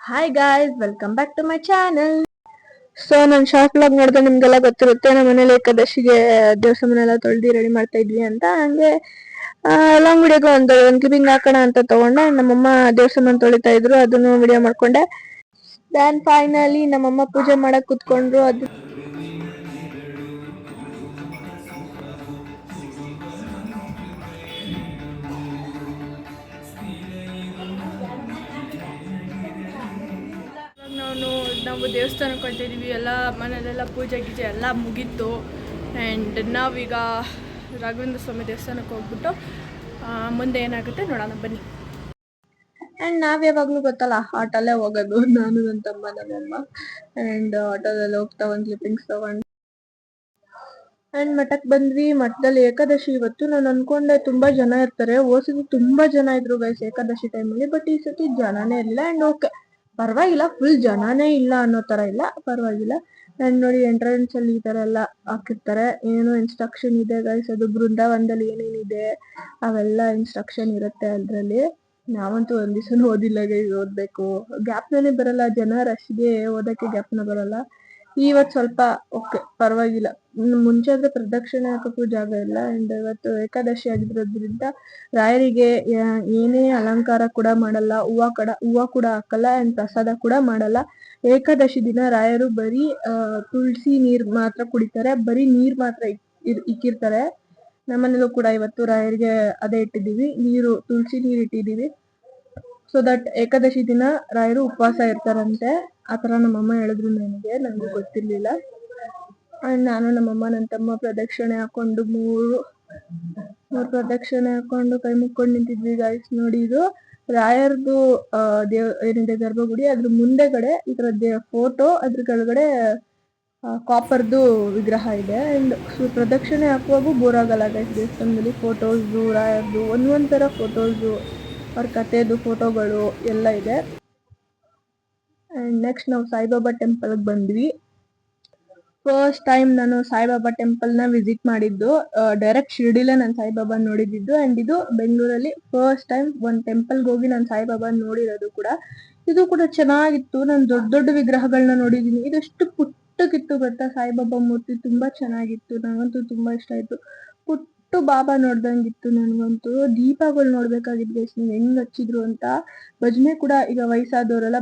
Hi guys, welcome back to my channel. So ನಾನು short vlog ನೋಡಿದ್ರೆ ನಿಮ್ಗೆಲ್ಲ ಗೊತ್ತಿರುತ್ತೆ, ನಮ್ಮ ಮನೇಲಿ ಏಕಾದಶಿಗೆ ದೇವಸ್ಥಾನ ತೊಳೆದಿ ರೆಡಿ ಮಾಡ್ತಾ ಇದ್ವಿ ಅಂತ. ಹಂಗೆ ಲಾಂಗ್ ವಿಡಿಯೋಗೆ ಒಂದು ಕ್ಲಿಪ್ಪಿಂಗ್ ಹಾಕೋಣ ಅಂತ ತಗೊಂಡೆ. ನಮ್ಮಮ್ಮ ದೇವಸ್ಥಾನ ತೊಳಿತಾ ಇದ್ರು, ಅದನ್ನು ವಿಡಿಯೋ ಮಾಡ್ಕೊಂಡೆ. ದೆನ್ ಫೈನಲಿ ನಮ್ಮಮ್ಮ ಪೂಜೆ ಮಾಡಕ್ ಕುತ್ಕೊಂಡ್ರು. ಅದು ನಾವು ದೇವಸ್ಥಾನಕ್ಕೆ ಹೊರಟಿದ್ದೀವಿ. ಎಲ್ಲ ಮನೆಯಲ್ಲೆಲ್ಲ ಪೂಜೆ ಗೀಜೆ ಎಲ್ಲ ಮುಗೀತು. ಆ್ಯಂಡ್ ನಾವೀಗ ರಾಘವೇಂದ್ರ ಸ್ವಾಮಿ ದೇವಸ್ಥಾನಕ್ಕೆ ಹೋಗ್ಬಿಟ್ಟು ಮುಂದೆ ಏನಾಗುತ್ತೆ ನೋಡೋಣ ಬನ್ನಿ. ಆ್ಯಂಡ್ ನಾವು ಯಾವಾಗಲೂ ಗೊತ್ತಲ್ಲ ಆಟೋಲ್ಲೇ ಹೋಗೋದು, ನಾನು ನನ್ನ ತಮ್ಮ ನಮ್ಮಮ್ಮ. ಆ್ಯಂಡ್ ಆಟೋದಲ್ಲಿ ಹೋಗ್ತಾ ಒಂದು ಕ್ಲಿಪ್ಪಿಂಗ್ಸ್ ತಗೊಂಡು ಆ್ಯಂಡ್ ಮಠಕ್ಕೆ ಬಂದ್ವಿ. ಮಠದಲ್ಲಿ ಏಕಾದಶಿ ಇವತ್ತು. ನಾನು ಅನ್ಕೊಂಡೆ ತುಂಬಾ ಜನ ಇರ್ತಾರೆ, ಓಸಿದ್ರು ತುಂಬಾ ಜನ ಇದ್ರು ಗೈಸ್ ಏಕಾದಶಿ ಟೈಮಲ್ಲಿ. ಬಟ್ ಈ ಸತಿ ಜನನೇ ಇರಲಿಲ್ಲ. ಆ್ಯಂಡ್ ಓಕೆ, ಪರವಾಗಿಲ್ಲ, ಫುಲ್ ಜನನೇ ಇಲ್ಲ ಅನ್ನೋ ತರ ಇಲ್ಲ, ಪರವಾಗಿಲ್ಲ. ಆ್ಯಂಡ್ ನೋಡಿ ಎಂಟ್ರೆನ್ಸ್ ಅಲ್ಲಿ ಈ ತರ ಎಲ್ಲ ಹಾಕಿರ್ತಾರೆ, ಏನೋ ಇನ್ಸ್ಟ್ರಕ್ಷನ್ ಇದೆ ಗೈಸ್. ಅದು ಬೃಂದಾವನದಲ್ಲಿ ಏನೇನಿದೆ ಅವೆಲ್ಲ ಇನ್ಸ್ಟ್ರಕ್ಷನ್ ಇರುತ್ತೆ ಅದ್ರಲ್ಲಿ. ನಾವಂತೂ ಒಂದ್ ದಿವಸ ಓದಿಲ್ಲ ಗೈಸ್, ಓದ್ಬೇಕು. ಗ್ಯಾಪ್ನೇ ಬರಲ್ಲ, ಜನ ರಶ್ಗೆ ಓದಕ್ಕೆ ಗ್ಯಾಪ್ನ ಬರಲ್ಲ. ಇವತ್ತು ಸ್ವಲ್ಪ ಓಕೆ ಪರವಾಗಿಲ್ಲ. ಮುಂಚೆ ಆದ್ರೆ ಪ್ರದಕ್ಷಿಣೆ ಹಾಕಕ್ಕೂ ಜಾಗ ಇಲ್ಲ. ಅಂಡ್ ಇವತ್ತು ಏಕಾದಶಿ ಆಗಿರೋದ್ರಿಂದ ರಾಯರಿಗೆ ಏನೇ ಅಲಂಕಾರ ಕೂಡ ಮಾಡಲ್ಲ, ಹೂವ ಕೂಡ ಹಾಕಲ್ಲ. ಅಂಡ್ ಪ್ರಸಾದ ಕೂಡ ಮಾಡಲ್ಲ. ಏಕಾದಶಿ ದಿನ ರಾಯರು ಬರೀ ತುಳಸಿ ನೀರ್ ಮಾತ್ರ ಕುಡಿತಾರೆ, ಬರೀ ನೀರ್ ಮಾತ್ರ ಇಕ್ಕಿರ್ತಾರೆ. ನಮ್ಮನೇಲೂ ಕೂಡ ಇವತ್ತು ರಾಯರಿಗೆ ಅದೇ ಇಟ್ಟಿದೀವಿ, ನೀರು, ತುಳಸಿ ನೀರ್ ಇಟ್ಟಿದೀವಿ. ಸೊ ದಟ್ ಏಕಾದಶಿ ದಿನ ರಾಯರು ಉಪವಾಸ ಇರ್ತಾರಂತೆ. ಆತರ ನಮ್ಮಮ್ಮ ಹೇಳಿದ್ರು, ನನಗೂ ಗೊತ್ತಿರ್ಲಿಲ್ಲ. ಅಂಡ್ ನಾನು ನಮ್ಮಮ್ಮ ನನ್ನ ತಮ್ಮ ಪ್ರದಕ್ಷಿಣೆ ಹಾಕೊಂಡು ಮೂರು ಪ್ರದಕ್ಷಿಣೆ ಹಾಕೊಂಡು ಕೈ ಮುಕ್ಕೊಂಡು ನಿಂತಿದ್ವಿ ಗೈಸ್. ನೋಡಿ, ಇದು ರಾಯರ್ದು ಏನಿದೆ ಗರ್ಭಗುಡಿ, ಅದ್ರ ಮುಂದೆಗಡೆ ಈ ತರ ಫೋಟೋ, ಅದ್ರ ಕೆಳಗಡೆ ಕಾಪರ್ದು ವಿಗ್ರಹ ಇದೆ. ಅಂಡ್ ಪ್ರದಕ್ಷಿಣೆ ಹಾಕುವಾಗೂ ಬೋರ್ ಆಗಲ್ಲ ಗೈಸ್. ದೇವಸ್ಥಾನದಲ್ಲಿ ಫೋಟೋಸು, ರಾಯರ್ದು ಒಂದೊಂದ್ ತರ ಫೋಟೋಸು, ಅವ್ರ ಕಥೆದು ಫೋಟೋಗಳು ಎಲ್ಲ ಇದೆ. ಅಂಡ್ ನೆಕ್ಸ್ಟ್ ನಾವು ಸಾಯಿಬಾಬಾ ಟೆಂಪಲ್ಗೆ ಬಂದ್ವಿ. ಫಸ್ಟ್ ಟೈಮ್ ನಾನು ಸಾಯಿಬಾಬಾ ಟೆಂಪಲ್ ನ ವಿಸಿಟ್ ಮಾಡಿದ್ದು. ಡೈರೆಕ್ಟ್ ಶಿರ್ಡಿಲೇ ನಾನು ಸಾಯಿಬಾಬಾ ನೋಡಿದ್ದು. ಅಂಡ್ ಇದು ಬೆಂಗಳೂರಲ್ಲಿ ಫಸ್ಟ್ ಟೈಮ್ ಒಂದ್ ಟೆಂಪಲ್ಗೆ ಹೋಗಿ ನಾನು ಸಾಯಿಬಾಬಾ ನೋಡಿರೋದು ಕೂಡ. ಇದು ಕೂಡ ಚೆನ್ನಾಗಿತ್ತು. ನಾನು ದೊಡ್ಡ ದೊಡ್ಡ ವಿಗ್ರಹಗಳನ್ನ ನೋಡಿದೀನಿ, ಇದೆಷ್ಟು ಪುಟ್ಟಕ್ಕಿತ್ತು ಗೊತ್ತಾ ಸಾಯಿಬಾಬಾ ಮೂರ್ತಿ. ತುಂಬಾ ಚೆನ್ನಾಗಿತ್ತು, ನನಗಂತೂ ತುಂಬಾ ಇಷ್ಟ ಆಯ್ತು. ಪುಟ್ಟು ಬಾಬಾ ನೋಡ್ದಂಗಿತ್ತು ನನಗಂತೂ. ದೀಪಗಳು ನೋಡ್ಬೇಕಾಗಿದ್ವಿ ಹೆಂಗ್ ಹಚ್ಚಿದ್ರು ಅಂತ. ಭಜನೆ ಕೂಡ, ಈಗ ವಯಸ್ಸಾದವರೆಲ್ಲ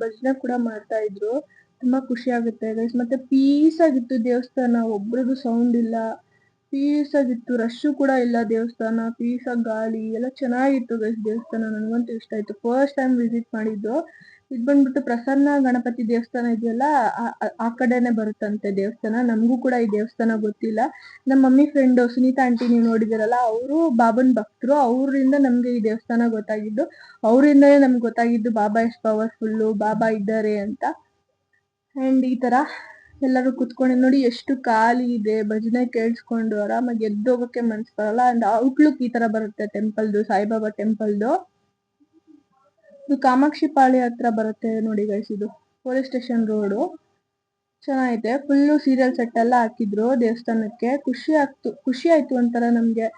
ಭಜನೆ ಕೂಡ ಮಾಡ್ತಾ ಇದ್ರು. ತುಂಬಾ ಖುಷಿ ಆಗುತ್ತೆ ಗೈಸ್. ಮತ್ತೆ ಪೀಸ್ ಆಗಿತ್ತು ದೇವಸ್ಥಾನ, ಒಬ್ರದ್ದು ಸೌಂಡ್ ಇಲ್ಲ, ಪೀಸ್ ಆಗಿತ್ತು. ರಶ್ ಕೂಡ ಇಲ್ಲ ದೇವಸ್ಥಾನ, ಪೀಸ್ ಆಗಿ ಗಾಳಿ ಎಲ್ಲ ಚೆನ್ನಾಗಿತ್ತು ಗೈಸ್ ದೇವಸ್ಥಾನ. ನನಗಂತೂ ಇಷ್ಟ ಆಯ್ತು. ಫಸ್ಟ್ ಟೈಮ್ ವಿಸಿಟ್ ಮಾಡಿದ್ದು. ಇದು ಬಂದ್ಬಿಟ್ಟು ಪ್ರಸನ್ನ ಗಣಪತಿ ದೇವಸ್ಥಾನ ಇದೆಯಲ್ಲ, ಆ ಕಡೆನೆ ಬರುತ್ತಂತೆ ದೇವಸ್ಥಾನ. ನಮಗೂ ಕೂಡ ಈ ದೇವಸ್ಥಾನ ಗೊತ್ತಿಲ್ಲ. ನಮ್ಮ ಮಮ್ಮಿ ಫ್ರೆಂಡ್ ಸುನೀತಾ ಆಂಟಿ ನೀವು ನೋಡಿದಿರಲ್ಲ, ಅವರು ಬಾಬನ್ ಭಕ್ತರು. ಅವರಿಂದ ನಮ್ಗೆ ಈ ದೇವಸ್ಥಾನ ಗೊತ್ತಾಗಿದ್ದು, ಅವರಿಂದನೇ ನಮ್ಗೆ ಗೊತ್ತಾಗಿದ್ದು ಬಾಬಾ ಎಷ್ಟು ಪವರ್ಫುಲ್ಲು, ಬಾಬಾ ಇದ್ದಾರೆ ಅಂತ. ಅಂಡ್ ಈ ತರ ಎಲ್ಲರೂ ಕುತ್ಕೊಂಡು ನೋಡಿ, ಎಷ್ಟು ಖಾಲಿ ಇದೆ. ಭಜನೆ ಕೇಳಿಸ್ಕೊಂಡು ಆರಾಮಾಗಿ ಎದ್ದೋಗಕ್ಕೆ ಮನ್ಸ್ ಬರಲ್ಲ. ಅಂಡ್ ಔಟ್ಲುಕ್ ಈ ತರ ಬರುತ್ತೆ ಟೆಂಪಲ್ದು, ಸಾಯಿಬಾಬಾ ಟೆಂಪಲ್ದು. ಇದು ಕಾಮಾಕ್ಷಿ ಪಾಳ್ಯ ಹತ್ರ ಬರುತ್ತೆ ನೋಡಿ ಗೈಸ್. ಇದು ಪೊಲೀಸ್ ಸ್ಟೇಷನ್ ರೋಡು. ಚೆನ್ನಾಗಿದೆ. ಫುಲ್ಲು ಸೀರಿಯಲ್ ಸೆಟ್ ಎಲ್ಲ ಹಾಕಿದ್ರು ದೇವಸ್ಥಾನಕ್ಕೆ. ಖುಷಿ ಆಯ್ತು ಒಂಥರ ನಮ್ಗೆ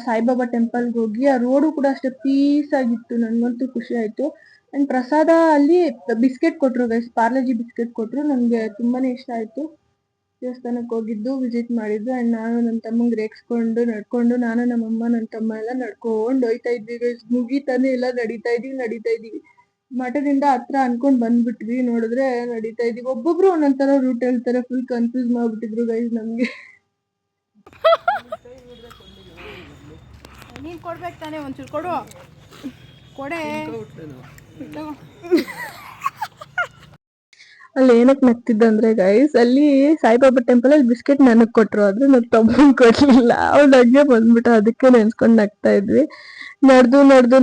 ಸಾಯಿಬಾಬಾ ಟೆಂಪಲ್ಗೆ ಹೋಗಿ. ಆ ರೋಡು ಕೂಡ ಅಷ್ಟೇ ಪೀಸ್ ಆಗಿತ್ತು, ನನ್ಗಂತೂ ಖುಷಿ ಆಯ್ತು. ಅಂಡ್ ಪ್ರಸಾದ ಅಲ್ಲಿ ಬಿಸ್ಕೆಟ್ ಕೊಟ್ರು ಗೈಸ್, ಪಾರ್ಲೆಜಿ ಬಿಸ್ಕೆಟ್ ಕೊಟ್ರು. ನಮ್ಗೆ ತುಂಬಾನೇ ಇಷ್ಟ ಆಯ್ತು. ದೇವಸ್ಥಾನಕ್ಕೆ ಹೋಗಿದ್ದು, ವಿಸಿಟ್ ಮಾಡಿದ್ದು. ಅಂಡ್ ನಾನು ನನ್ನ ತಮ್ಮಂಗೆ ರೇಗಿಸ್ಕೊಂಡು ನಡ್ಕೊಂಡು, ನಾನು ನಮ್ಮಮ್ಮ ನನ್ನ ತಮ್ಮ ಎಲ್ಲ ನಡ್ಕೊಂಡು ಹೋಯ್ತಾ ಇದ್ವಿ ಗೈಸ್. ಮುಗಿತಾನೆ ಎಲ್ಲ ನಡೀತಾ ಇದೀವಿ. ಮಠದಿಂದ ಹತ್ರ ಅನ್ಕೊಂಡ್ ಬಂದ್ಬಿಟ್ವಿ, ನೋಡಿದ್ರೆ ನಡೀತಾ ಇದೀವಿ. ಒಬ್ಬೊಬ್ರು ಒಂದೊಂದರ ರೂಟ್ ಹೇಳ್ತಾರೆ. ಫುಲ್ ಕನ್ಫ್ಯೂಸ್ ಮಾಡ್ಬಿಟ್ಟಿದ್ರು ಗೈಸ್ ನಮ್ಗೆ. ನೀನ್ ಕೊಡ್ಬೇಕು ತಾನೇ, ಒಂಚೂರು ಕೊಡು, ಕೊಡೆ. ಅಲ್ಲಿ ಏನಕ್ಕೆ ನಗ್ತಿದ್ದಂದ್ರೆ ಗೈಸ್, ಅಲ್ಲಿ ಸಾಯಿಬಾಬಾ ಟೆಂಪಲ್ ಅಲ್ಲಿ ಬಿಸ್ಕೆಟ್ ನನಗ್ ಕೊಟ್ರು, ಆದ್ರೆ ನನ್ ತಮ್ಮಂಗ್ ಕೊಡ್ಲಿಲ್ಲ. ಅವ್ಳು ಹಂಗೆ ಬಂದ್ಬಿಟ್ಟು ಅದಕ್ಕೆ ನೆನ್ಸ್ಕೊಂಡ್ ನಗ್ತಾ ಇದ್ವಿ.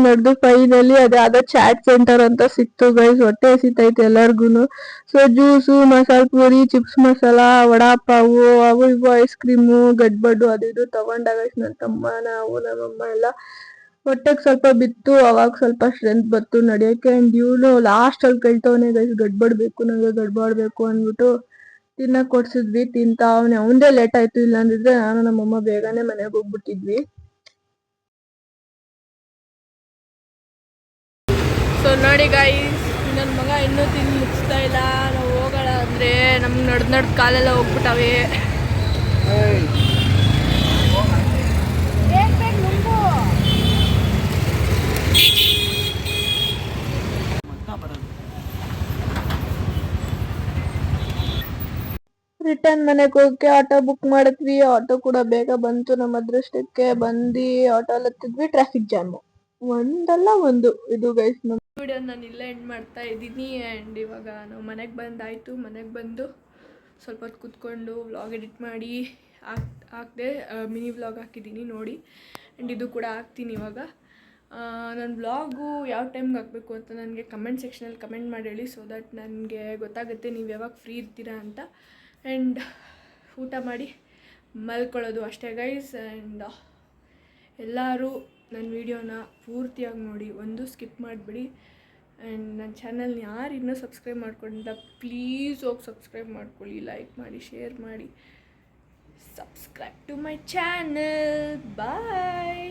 ನಡೆದು ಫೈನಲಿ ಅದ್ಯಾವ್ದೋ ಚಾಟ್ ಸೆಂಟರ್ ಅಂತ ಸಿಕ್ತು ಗೈಸ್. ಹೊಟ್ಟೆ ಹಸಿತೈತೆ ಎಲ್ಲಾರ್ಗುನು. So juice, masala puri, chips masala, vada pav, ಅವು ಇವು ಐಸ್ ಕ್ರೀಮು, ಗಡ್ಬಡ್ಡು ಅದು ಇದು ತಗೊಂಡ ಗೈಸ್. ನನ್ನ ತಮ್ಮ, ನಾವು, ನಮ್ಮಮ್ಮ ಎಲ್ಲ. ಹೊಟ್ಟೆಗೆ ಸ್ವಲ್ಪ ಬಿತ್ತು, ಅವಾಗ ಸ್ವಲ್ಪ ಸ್ಟ್ರೆಂತ್ ಬತ್ತು ನಡೆಯಕ್ಕೆ. ಅಂಡ್ ಇವನು ಲಾಸ್ಟ್ ಅಲ್ಲಿ ಕೇಳ್ತವನೆ ಗೈಸ್, ಗಡ್ಬಡ್ಬೇಕು ನಂಗೆ, ಗಡ್ಬಾಡ್ಬೇಕು ಅಂದ್ಬಿಟ್ಟು ತಿನ್ನಕ್ ಕೊಡ್ಸಿದ್ವಿ. ತಿಂತ ಅವಂದೇ ಲೇಟ್ ಆಯ್ತು. ಇಲ್ಲ ಅಂದಿದ್ರೆ ನಾನು ನಮ್ಮಮ್ಮ ಬೇಗನೆ ಮನೆಗೆ ಹೋಗ್ಬಿಟ್ಟಿದ್ವಿ. ಸೊ ನೋಡಿ ಗಾಯ್ಸ್, ನನ್ನ ಮಗ ಇನ್ನೂ ತಿಂದು ಮುಗಿಸ್ತಾ ಇಲ್ಲ. ನಾವು ಹೋಗೋಣ ಅಂದರೆ ನಮ್ಗೆ ನಡೆದು ಕಾಲೆಲ್ಲ ಹೋಗ್ಬಿಟ್ಟವೆ. ರಿಟರ್ನ್ ಮನೆಗೆ ಹೋಗಕ್ಕೆ ಆಟೋ ಬುಕ್ ಮಾಡಿದ್ವಿ. ಆಟೋ ಕೂಡ ಬೇಗ ಬಂತು. ನಮ್ಮ ಅದೃಷ್ಟಕ್ಕೆ ಬಂದು ಆಟೋ ಅಲ್ಲಿ ಹತ್ತಿದ್ವಿ. ಟ್ರಾಫಿಕ್ ಜಾಮು ಒಂದಲ್ಲ ಒಂದು. ಇದು ಗೈಸ್ ನಮ್ಮ ವಿಡಿಯೋ ನಾನು ಇಲ್ಲೇ ಎಂಡ್ ಮಾಡ್ತಾ ಇದ್ದೀನಿ. ಆ್ಯಂಡ್ ಇವಾಗ ನಾವು ಮನೆಗೆ ಬಂದಾಯಿತು. ಮನೆಗೆ ಬಂದು ಸ್ವಲ್ಪ ಹೊತ್ತು ಕೂತ್ಕೊಂಡು ವ್ಲಾಗ್ ಎಡಿಟ್ ಮಾಡಿ ಹಾಕಿದೆ. ಮಿನಿ ವ್ಲಾಗ್ ಹಾಕಿದ್ದೀನಿ ನೋಡಿ. ಆ್ಯಂಡ್ ಇದು ಕೂಡ ಹಾಕ್ತೀನಿ ಇವಾಗ. ನನ್ನ ವ್ಲಾಗು ಯಾವ ಟೈಮ್ಗೆ ಹಾಕಬೇಕು ಅಂತ ನನಗೆ ಕಮೆಂಟ್ ಸೆಕ್ಷನಲ್ಲಿ ಕಮೆಂಟ್ ಮಾಡಿ ಹೇಳಿ. ಸೊ ದಟ್ ನನಗೆ ಗೊತ್ತಾಗುತ್ತೆ ನೀವು ಯಾವಾಗ ಫ್ರೀ ಇರ್ತೀರಾ ಅಂತ. ಆ್ಯಂಡ್ ಊಟ ಮಾಡಿ ಮಲ್ಕೊಳ್ಳೋದು ಅಷ್ಟೇ ಗೈಸ್. ಆ್ಯಂಡ್ ಎಲ್ಲರೂ ನನ್ನ ವೀಡಿಯೋನ ಪೂರ್ತಿಯಾಗಿ ನೋಡಿ, ಒಂದು ಸ್ಕಿಪ್ ಮಾಡಿಬಿಡಿ. ಆ್ಯಂಡ್ ನನ್ನ ಚಾನಲ್ನ ಯಾರು ಇನ್ನೂ ಸಬ್ಸ್ಕ್ರೈಬ್ ಮಾಡ್ಕೊಂಡಿಲ್ಲ ಪ್ಲೀಸ್ ಹೋಗಿ ಸಬ್ಸ್ಕ್ರೈಬ್ ಮಾಡ್ಕೊಳ್ಳಿ, ಲೈಕ್ ಮಾಡಿ, ಶೇರ್ ಮಾಡಿ. Subscribe to my channel. Bye.